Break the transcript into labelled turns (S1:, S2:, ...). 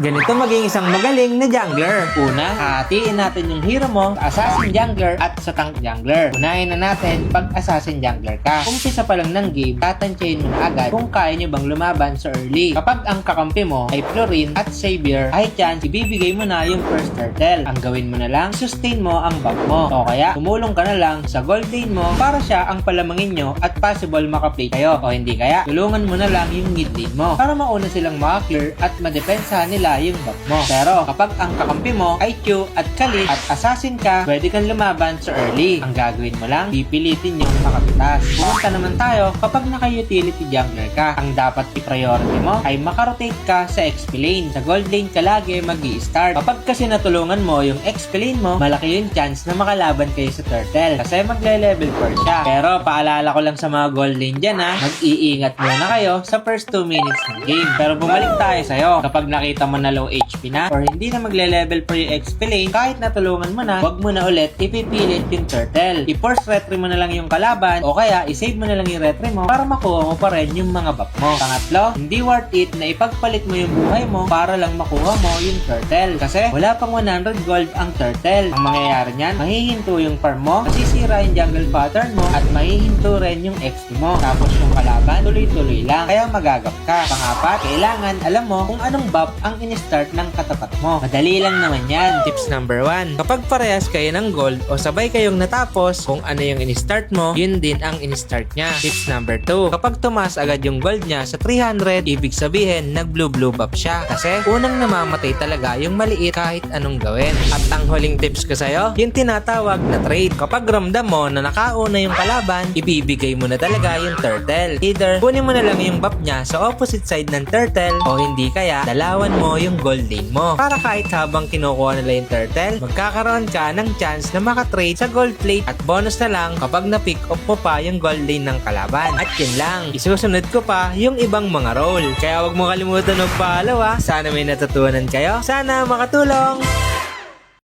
S1: Ganito maging isang magaling na jungler. Una, hahatiin natin yung hero mo sa assassin jungler at sa tank jungler. Unahin na natin pag assassin jungler ka. Umpisa pa lang ng game, tatansyahin mo na agad kung kaya nyo bang lumaban sa early. Kapag ang kakampi mo ay Florin at Xavier, ay chance ibibigay mo na yung first turtle. Ang gawin mo na lang, sustain mo ang buff mo. O kaya, tumulong ka na lang sa gold lane mo para siya ang palamangin nyo at possible makaplay kayo. O hindi kaya, tulungan mo na lang yung mid lane mo para mauna silang makaklear at madepensahan nila yung buff mo. Pero kapag ang kakampi mo ay Q at Kali at assassin ka, pwede kang lumaban sa early. Ang gagawin mo lang, pipilitin yung makapitas. Pumunta naman tayo kapag naka-utility jungler ka. Ang dapat i-priority mo ay makarotate ka sa XP lane. Sa gold lane ka lagi mag-i-start. Kapag kasi natulungan mo yung XP lane mo, malaki yung chance na makalaban kayo sa turtle kasi magle-level 4 siya. Pero paalala ko lang sa mga gold lane dyan mag-iingat muna kayo sa first 2 minutes ng game. Pero bumalik tayo sa'yo. Kapag nakita mo na low HP na or hindi na magle-level pro yung XP lane, kahit natulungan mo na, wag mo na ulit ipipilit yung turtle. I-force retry mo na lang yung kalaban o kaya i-save mo na lang yung retry mo para makuha mo pa rin yung mga buff mo. Pangatlo, hindi worth it na ipagpalit mo yung buhay mo para lang makuha mo yung turtle kasi wala pang 100 gold ang turtle. Ang mangyayari niyan, mahihinto yung farm mo, masisira yung jungle pattern mo at mahihinto rin yung XP mo. Tapos yung kalaban, tuloy-tuloy lang. Kaya magagap ka. Pangapat, kailangan alam mo kung anong buff ang in-start ng katapat mo. Madali lang naman yan. Tips number 1. Kapag parehas kayo ng gold o sabay kayong natapos, kung ano yung in-start mo, yun din ang in-start niya. Tips number 2. Kapag tumaas agad yung gold niya sa 300, ibig sabihin nag-blue buff siya. Kasi unang namamatay talaga yung maliit kahit anong gawin. At ang huling tips ko sa'yo, yung tinatawag na trade. Kapag ramdam mo na nakauna yung kalaban, ibibigay mo na talaga yung turtle. Either kunin mo na lang yung buff niya sa opposite side ng turtle o hindi kaya dalawan mo yung gold lane mo. Para kahit habang kinukuha nila yung turtle, magkakaroon ka ng chance na makatrade sa gold plate at bonus na lang kapag na-pick up mo pa yung gold lane ng kalaban. At yun lang, isusunod ko pa yung ibang mga role. Kaya wag mo kalimutan mag-follow Sana may natutunan kayo. Sana makatulong!